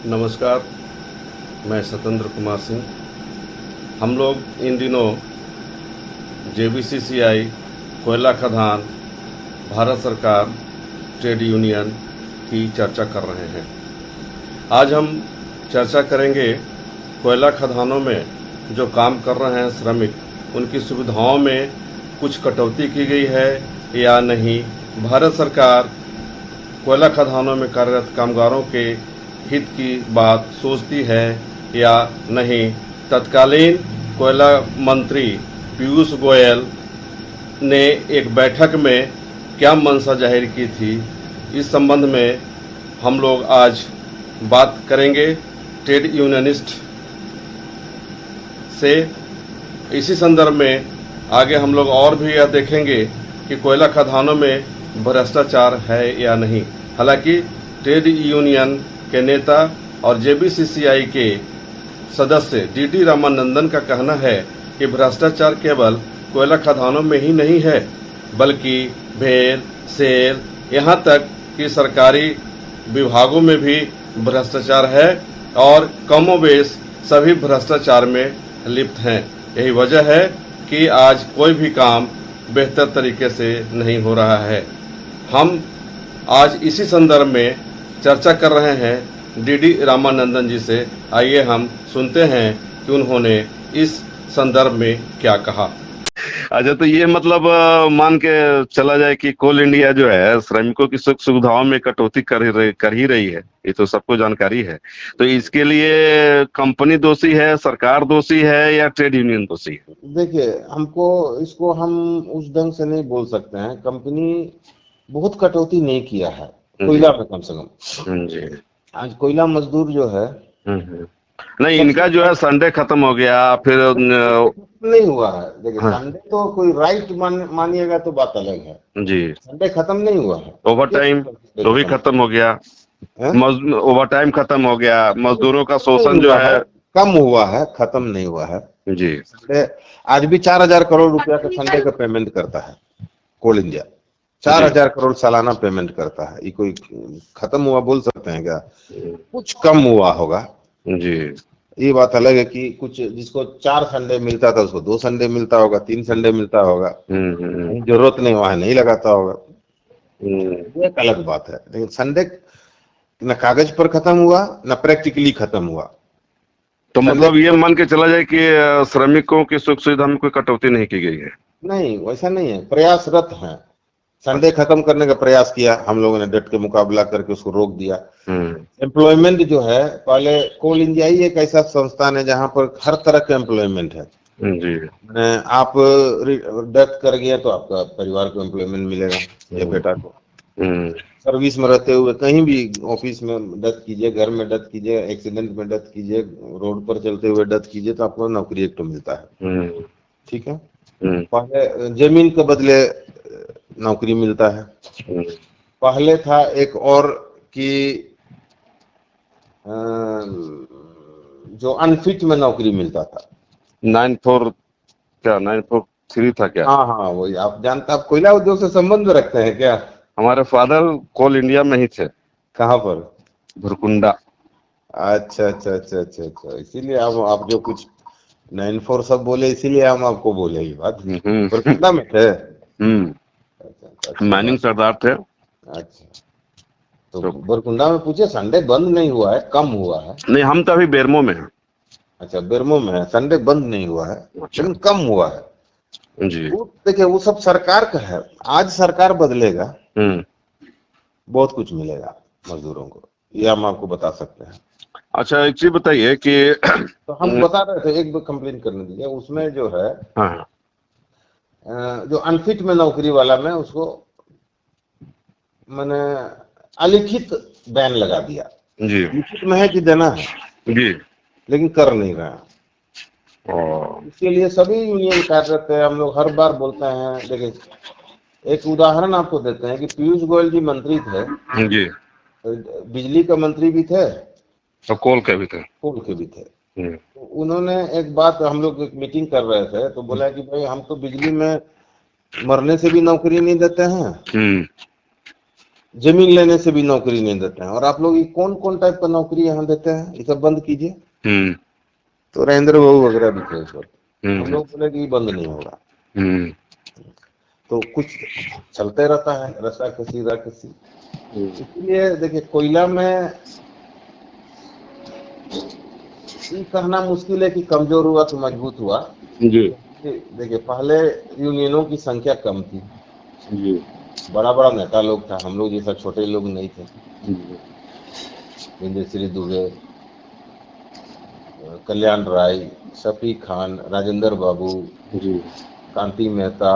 नमस्कार, मैं सत्येंद्र कुमार सिंह। हम लोग इन दिनों जेबीसीसीआई, कोयला खदान, भारत सरकार, ट्रेड यूनियन की चर्चा कर रहे हैं। आज हम चर्चा करेंगे कोयला खदानों में जो काम कर रहे हैं श्रमिक, उनकी सुविधाओं में कुछ कटौती की गई है या नहीं। भारत सरकार कोयला खदानों में कार्यरत कामगारों के हित की बात सोचती है या नहीं। तत्कालीन कोयला मंत्री पीयूष गोयल ने एक बैठक में क्या मंशा जाहिर की थी, इस संबंध में हम लोग आज बात करेंगे ट्रेड यूनियनिस्ट से। इसी संदर्भ में आगे हम लोग और भी यह देखेंगे कि कोयला खदानों में भ्रष्टाचार है या नहीं। हालांकि ट्रेड यूनियन के नेता और जेबीसीसीआई के सदस्य डी रामानंदन का कहना है कि भ्रष्टाचार केवल कोयला खदानों में ही नहीं है, बल्कि भेल, सेल, यहाँ तक कि सरकारी विभागों में भी भ्रष्टाचार है और कमोबेश सभी भ्रष्टाचार में लिप्त हैं। यही वजह है कि आज कोई भी काम बेहतर तरीके से नहीं हो रहा है। हम आज इसी संदर्भ में चर्चा कर रहे हैं डी रामानंदन जी से। आइए हम सुनते हैं कि उन्होंने इस संदर्भ में क्या कहा। अच्छा, तो ये मतलब मान के चला जाए कि कोल इंडिया जो है श्रमिकों की सुख सुविधाओं में कटौती कर ही रही है, ये तो सबको जानकारी है। तो इसके लिए कंपनी दोषी है, सरकार दोषी है या ट्रेड यूनियन दोषी है? देखिए, इसको हम उस ढंग से नहीं बोल सकते हैं। कंपनी बहुत कटौती नहीं किया है कोयला में, कम से कम जी। आज कोयला मजदूर जो है नहीं, इनका जो है संडे खत्म हो गया, फिर नहीं हुआ है। देखिए, हाँ। संडे तो कोई राइट मानिएगा तो बात अलग है जी। संडे खत्म नहीं हुआ है। ओवर टाइम तो भी खत्म हो गया, ओवर टाइम खत्म हो गया, मजदूरों का शोषण जो है कम हुआ है, खत्म नहीं हुआ है जी। आज भी 4,000 करोड़ रुपया का संडे का पेमेंट करता है कोल इंडिया। 4,000 करोड़ सालाना पेमेंट करता है। ये कोई खत्म हुआ बोल सकते हैं क्या? कुछ कम हुआ होगा जी। ये बात अलग है कि कुछ जिसको 4 संडे मिलता था उसको 2 संडे मिलता होगा, 3 संडे मिलता होगा। जरूरत नहीं वहां नहीं लगाता होगा, ये एक अलग बात है। लेकिन संडे न कागज पर खत्म हुआ न प्रैक्टिकली खत्म हुआ। तो मतलब ये मान के चला जाए कि श्रमिकों की सुख सुविधा में कोई कटौती नहीं की गई है? नहीं, वैसा नहीं है। प्रयासरत है। संडे खत्म करने का प्रयास किया हम लोगों ने, डट के मुकाबला करके उसको रोक दिया। एम्प्लॉयमेंट जो है, पहले कोल इंडिया ही एक ऐसा संस्थान है जहां पर हर तरह का एम्प्लॉयमेंट है जी। आप डेथ कर गए तो आपका परिवार को एम्प्लॉयमेंट मिलेगा, या बेटा को। सर्विस में रहते हुए कहीं भी ऑफिस में डेथ कीजिए, घर में डेथ कीजिए, एक्सीडेंट में डेथ कीजिए, रोड पर चलते हुए डेथ कीजिए, तो आपको नौकरी एक तो मिलता है। ठीक है। पहले जमीन के बदले नौकरी मिलता है। पहले था एक और कि जो अनफिट में नौकरी मिलता था। 943 था क्या? हाँ हाँ, वही। आप जानते, आप कोयला उद्योग से संबंध रखते हैं क्या? हमारे फादर कोल इंडिया में ही थे। कहाँ पर? भुरकुंडा। अच्छा अच्छा अच्छा अच्छा अच्छा, इसीलिए आप जो कुछ 94 सब बोले, इसीलिए हम आपको बोले ये बात। भुरकुंडा में थे? माइनिंग सरदार थे। अच्छा, तो बरकुंडा में पूछे संडे बंद नहीं हुआ है, कम हुआ है। नहीं, हम तो अभी बेरमो में हैं। अच्छा, बेरमो में है। संडे बंद नहीं हुआ है, लेकिन कम हुआ है जी। देखिए, वो सब सरकार का है। आज सरकार बदलेगा, बहुत कुछ मिलेगा मजदूरों को, ये हम आपको बता सकते हैं। अच्छा, एक चीज बताइए कि तो हम बता रहे थे, एक कंप्लेन करने दीजिए। उसमें जो है, हाँ, जो अनफिट में नौकरी वाला में उसको मैंने अलिखित बैन लगा दिया जी। लिखित में है कि देना है जी, लेकिन कर नहीं रहा। इसके लिए सभी यूनियन कार्यरत है। हम लोग हर बार बोलते हैं। देखिए, एक उदाहरण आपको देते हैं कि पीयूष गोयल जी मंत्री थे जी, बिजली का मंत्री भी थे और कोल के भी थे। तो उन्होंने एक बात, हम लोग एक मीटिंग कर रहे थे तो बोला कि भाई, हम तो बिजली में मरने से भी नौकरी नहीं देते हैं जमीन लेने से भी नौकरी नहीं देते हैं। और आप लोग ये कौन कौन टाइप का नौकरी यहाँ देते हैं, ये सब बंद कीजिए। तो राजेंद्र बाबू वगैरह भी थे उस वक्त, हम लोग बोले कि ये बंद नहीं होगा। तो कुछ चलते रहता है, रस्साकसी राकसी। इसलिए देखिए, कोयला में ये कहना मुश्किल है कि कमजोर हुआ तो मजबूत हुआ जी। देखिए, पहले यूनियनों की संख्या कम थी जी, बड़ा बड़ा नेता लोग था, हम लोग जैसा छोटे लोग नहीं थे। इंद्रश्री दुबे, कल्याण राय, शफी खान, राजेंद्र बाबू जी, कांति मेहता,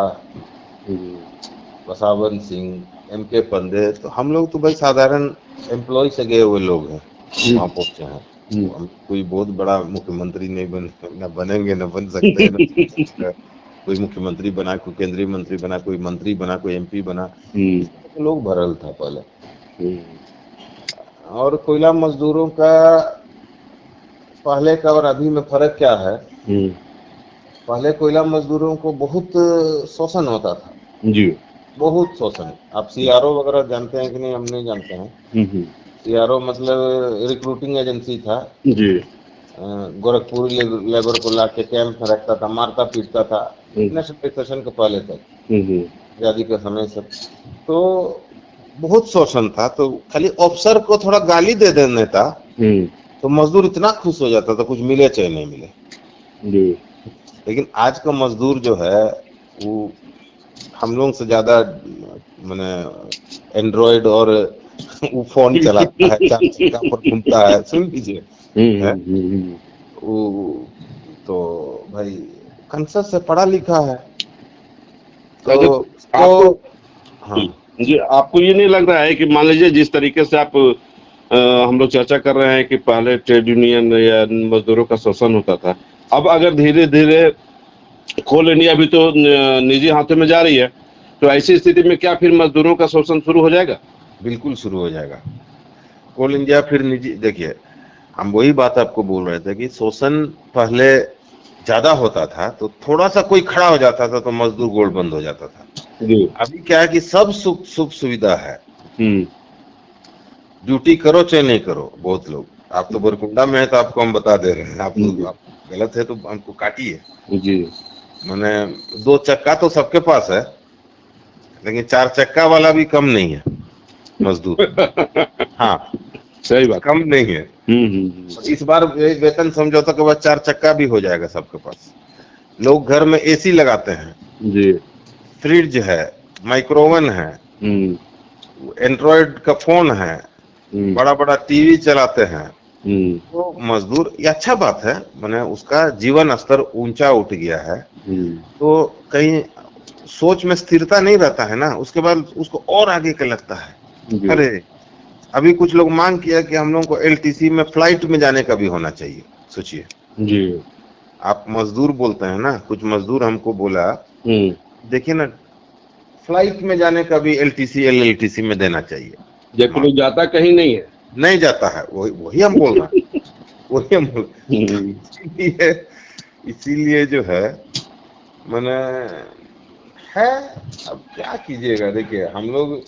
बसावन सिंह, MK पंडे, तो हम लोग तो भाई साधारण एम्प्लॉय से गए हुए लोग हैं, वहाँ पहुंचे हैं। हम कोई बहुत बड़ा मुख्यमंत्री नहीं न बनेंगे, न बन सकते हैं। कोई मुख्यमंत्री बना, कोई केंद्रीय मंत्री बना, कोई मंत्री बना, कोई MP बना, तो लोग भरल था पहले। और कोयला मजदूरों का पहले का और अभी में फर्क क्या है? पहले कोयला मजदूरों को बहुत शोषण होता था जी, बहुत शोषण। आप CRO वगैरह जानते हैं कि नहीं? हम नहीं जानते हैं। CRO मतलब रिक्रूटिंग एजेंसी था जी। गोरखपुरी लेबर को लाके कैंप में रखता था, मारता पीटता था, नेशनल सेशन के पहले तक, आजादी के समय से। तो बहुत शोषण था। तो खाली अफसर को थोड़ा गाली दे देने था तो मजदूर इतना खुश हो जाता था, कुछ मिले चाहे नहीं मिले जी। लेकिन आज का मजदूर जो है वो हम लोग से ज्यादा मैंने एंड्रॉइड और वो फोन चलाता है, 4 चक्का पर घूमता है। सुन लीजिए, वो तो भाई कंसस से पढ़ा लिखा है। तो आपको हाँ जी, आपको ये नहीं लग रहा है कि मान लीजिए जिस तरीके से आप हम लोग चर्चा कर रहे हैं कि पहले ट्रेड यूनियन या मजदूरों का शोषण होता था, अब अगर धीरे धीरे कोल इंडिया भी तो निजी हाथों में जा रही है, तो ऐसी स्थिति में क्या फिर मजदूरों का शोषण शुरू हो जाएगा? बिल्कुल शुरू हो जाएगा। कोल इंडिया फिर निजी, देखिए हम वही बात आपको बोल रहे थे कि शोषण पहले ज्यादा होता था तो थोड़ा सा कोई खड़ा हो जाता था तो मजदूर गोल बंद हो जाता था जी। अभी क्या है कि सब सुख सुविधा है, ड्यूटी करो चाहे नहीं करो। बहुत लोग, आप तो बरकुंडा में है तो आपको हम बता दे रहे हैं, आप गलत है तो हमको काटिए जी। मैंने 2 चक्का तो सबके पास है, लेकिन 4 चक्का वाला भी कम नहीं है मजदूर। हाँ सही बात, कम नहीं है। इस बार वेतन समझौता के बाद 4 चक्का भी हो जाएगा सबके पास। लोग घर में AC लगाते हैं जी, फ्रिज है, माइक्रोवेव है, एंड्रॉइड का फोन है, बड़ा बड़ा TV चलाते हैं। तो मजदूर, ये अच्छा बात है, मैंने उसका जीवन स्तर ऊंचा उठ गया है। तो कहीं सोच में स्थिरता नहीं रहता है ना, उसके बाद उसको और आगे का लगता है। अरे अभी कुछ लोग मांग किया कि हम लोगों को LTC में फ्लाइट में जाने का भी होना चाहिए। सोचिए जी, आप मजदूर बोलते हैं ना, कुछ मजदूर हमको बोला देखिए ना, फ्लाइट में जाने का भी LTC LLTC में देना चाहिए, जबकि लोग जाता कहीं नहीं है, नहीं जाता है। वही हम बोल रहे हैं, वही हम इसीलिए जो है मैंने है। अब क्या कीजिएगा, देखिए हम लोग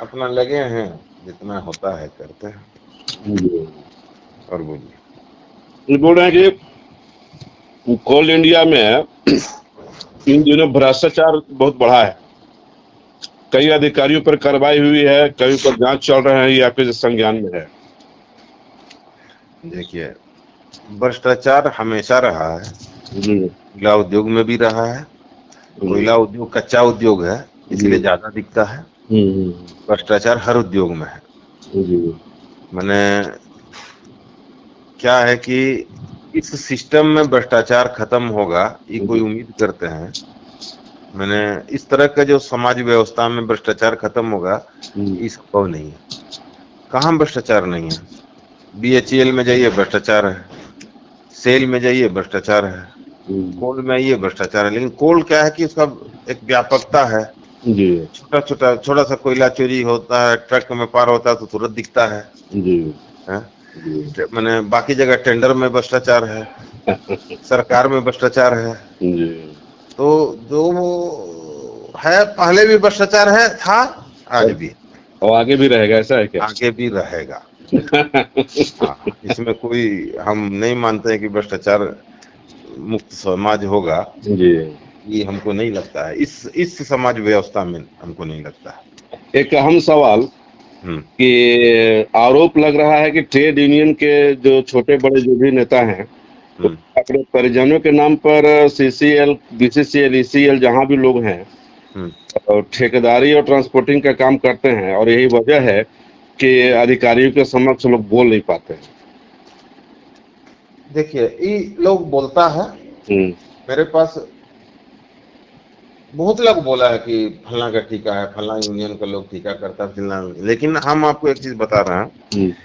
अपना लगे हैं, जितना होता है करते हैं। और बोलिए। बोल रहे हैं कि कोल इंडिया में इन दिनों भ्रष्टाचार बहुत बढ़ा है, कई अधिकारियों पर कार्रवाई हुई है, कई पर जांच चल रहे हैं, ये आपके संज्ञान में है? देखिए, भ्रष्टाचार हमेशा रहा है, कोयला उद्योग में भी रहा है। कोयला उद्योग कच्चा उद्योग है, इसलिए ज्यादा दिखता है। भ्रष्टाचार हर उद्योग में है। मैंने क्या है कि इस सिस्टम में भ्रष्टाचार खत्म होगा, ये कोई उम्मीद करते हैं। मैंने इस तरह का जो समाज व्यवस्था में भ्रष्टाचार खत्म होगा, ये संभव नहीं है। कहाँ भ्रष्टाचार नहीं है? BHEL में जाइए भ्रष्टाचार है, सेल में जाइए भ्रष्टाचार है, कोल में आइए भ्रष्टाचार है। लेकिन कोल क्या है कि उसका एक व्यापकता है जी। छोटा सा कोयला चोरी होता है, ट्रक में पार होता है तो तुरंत दिखता है जी। मैंने बाकी जगह टेंडर में भ्रष्टाचार है, सरकार में भ्रष्टाचार है जी। तो जो है, पहले भी भ्रष्टाचार है, था, आज भी। और आगे भी रहेगा, ऐसा है क्या? आगे भी रहेगा। हाँ, इसमें कोई हम नहीं मानते हैं कि भ्रष्टाचार मुक्त समाज होगा, जी। ये हमको नहीं लगता है, इस समाज व्यवस्था में हमको नहीं लगता है। एक अहम सवाल कि आरोप लग रहा है कि ट्रेड यूनियन के जो छोटे बड़े जो भी नेता हैं, तो अपने परिजनों के नाम पर सीसीएल, बीसीसीएल, ईसीएल जहां भी लोग हैं, और ठेकेदारी और ट्रांसपोर्टिंग का काम करते हैं, और यही वजह है कि अधिकारियों के समक्ष लोग बोल नहीं पाते हैं। देखिए, ये लोग बोलता है, मेरे पास बहुत लोग बोला है कि फलना का ठीका है, फलना यूनियन का लोग ठीका करता है, लेकिन हम आपको एक चीज बता रहे हैं,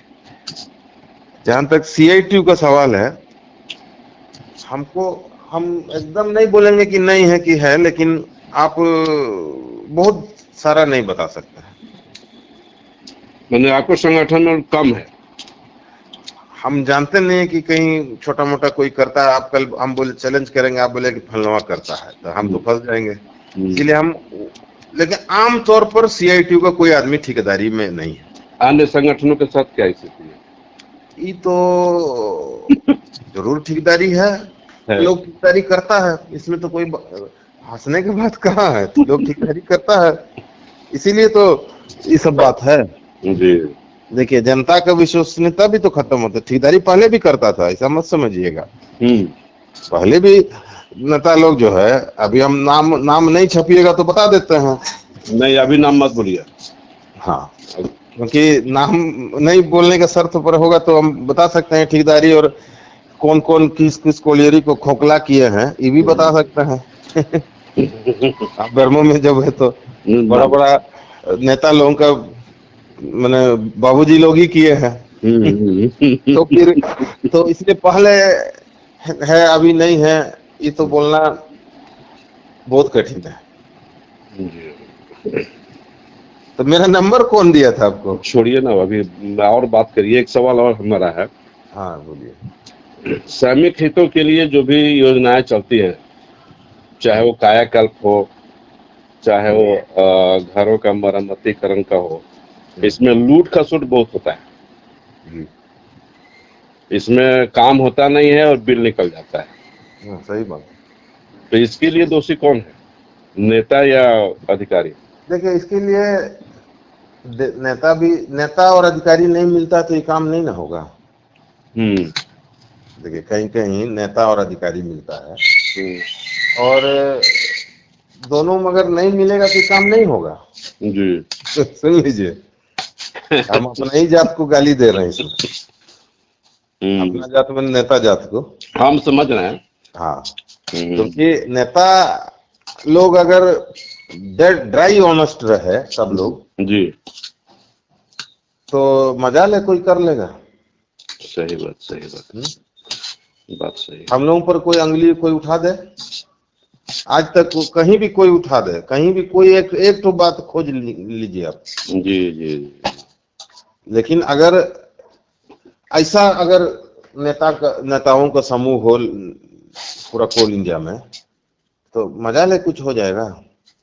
जहां तक सीआईटीयू का सवाल है, हम एकदम नहीं बोलेंगे कि नहीं है कि है, लेकिन आप बहुत सारा नहीं बता सकते हैं। मैंने आपको संगठन में कम है, हम जानते नहीं है कि कहीं छोटा मोटा कोई करता है। आप कल हम बोले चैलेंज करेंगे, आप बोले कि फलनवा करता है, तो हम तो फंस जाएंगे। इसलिए हम, लेकिन आमतौर पर सीआईटीयू का कोई आदमी ठेकेदारी में नहीं है। अन्य संगठनों के साथ क्या स्थिति है? ये तो जरूर ठेकेदारी है, लोग ठेकेदारी करता है, इसमें तो कोई हंसने की बात कहाँ है, लोग ठेकेदारी करता है, इसीलिए तो ये सब बात है। जी। देखिए, जनता का विश्वसनीयता भी तो खत्म होता है। ठेकेदारी पहले भी करता था, ऐसा मत समझिएगा। पहले भी नेता लोग जो है, अभी हम नाम नहीं छपिएगा तो बता देते हैं। नहीं, अभी नाम मत बोलिए। हाँ, क्योंकि नाम नहीं बोलने का शर्त पर होगा तो हम बता सकते हैं ठेकेदारी और कौन कौन किस कोलियरी को खोखला किए हैं, ये भी बता सकते हैं। आप बर्मो में जब है तो बड़ा बड़ा नेता लोगों का मैंने बाबूजी लोग ही किए हैं। तो फिर तो इसलिए पहले है अभी नहीं है, ये तो बोलना बहुत कठिन है। तो मेरा नंबर कौन दिया था आपको? छोड़िए ना, अभी और बात करिए। एक सवाल और हमारा है। हाँ, बोलिए। श्रमिक हितों के लिए जो भी योजनाएं चलती है, चाहे वो कायाकल्प हो, चाहे वो घरों का मरम्मतीकरण का हो, इसमें लूट खसुट बहुत होता है। इसमें काम होता नहीं है और बिल निकल जाता है। सही बात। तो इसके लिए दोषी कौन है, नेता या अधिकारी? देखिए, इसके लिए नेता और अधिकारी नहीं मिलता तो ये काम नहीं ना होगा। देखिए, कहीं कहीं नेता और अधिकारी मिलता है, और दोनों मगर नहीं मिलेगा तो काम नहीं होगा। जी। सुन लीजिए, हम अपना ही जात को गाली दे रहे हैं इसमें, अपना जात में नेता जात को हम समझ रहे हैं। हाँ, क्योंकि नेता लोग अगर ड्राई ऑनेस्ट रहे सब लोग जी, तो मजा ले कोई कर लेगा। सही बात, सही बात, बात सही। हम लोगों पर कोई अंगली कोई उठा दे, आज तक कहीं भी कोई उठा दे, कहीं भी कोई एक तो बात खोज लीजिए आप। जी जी। लेकिन अगर ऐसा अगर नेताओं का समूह हो पूरा कोल इंडिया में, तो मजा ले कुछ हो जाएगा।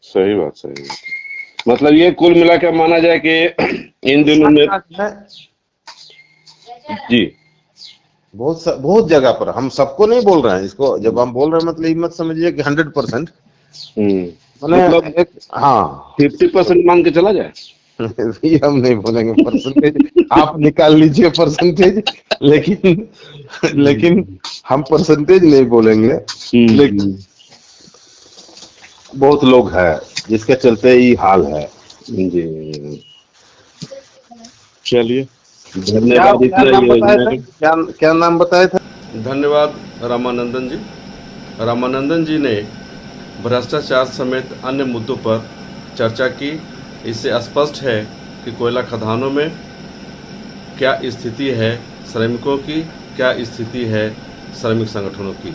सही बात, सही बात। मतलब ये कुल मिलाकर माना जाए कि इन दिनों में जी बहुत जगह पर, हम सबको नहीं बोल रहे हैं इसको, जब हम बोल रहे हैं मतलब ये मत समझिए कि 100%, मतलब हाँ 50% मान के चला जाए। ये हम नहीं बोलेंगे परसेंटेज, आप निकाल लीजिए परसेंटेज, लेकिन हम परसेंटेज नहीं बोलेंगे। लेकिन बहुत लोग हैं जिसके चलते ये हाल है। जी, चलिए, धन्यवाद। क्या नाम बताया था? धन्यवाद रामानंदन जी। रामानंदन जी ने भ्रष्टाचार समेत अन्य मुद्दों पर चर्चा की। इससे स्पष्ट है कि कोयला खदानों में क्या स्थिति है श्रमिकों की, क्या स्थिति है श्रमिक संगठनों की।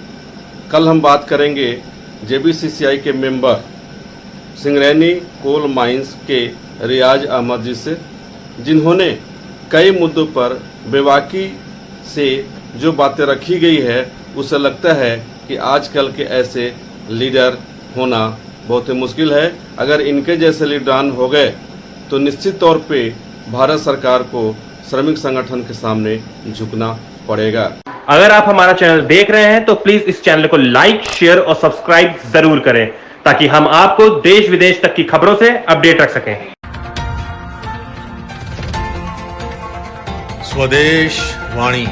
कल हम बात करेंगे जेबीसीसीआई के मेंबर सिंगरैनी कोल माइंस के रियाज अहमद जी से, जिन्होंने कई मुद्दों पर बेबाकी से जो बातें रखी गई है, उससे लगता है कि आजकल के ऐसे लीडर होना बहुत ही मुश्किल है। अगर इनके जैसे लीडरान हो गए तो निश्चित तौर पे भारत सरकार को श्रमिक संगठन के सामने झुकना पड़ेगा। अगर आप हमारा चैनल देख रहे हैं तो प्लीज इस चैनल को लाइक, शेयर और सब्सक्राइब जरूर करें ताकि हम आपको देश विदेश तक की खबरों से अपडेट रख सकें। स्वदेश वाणी।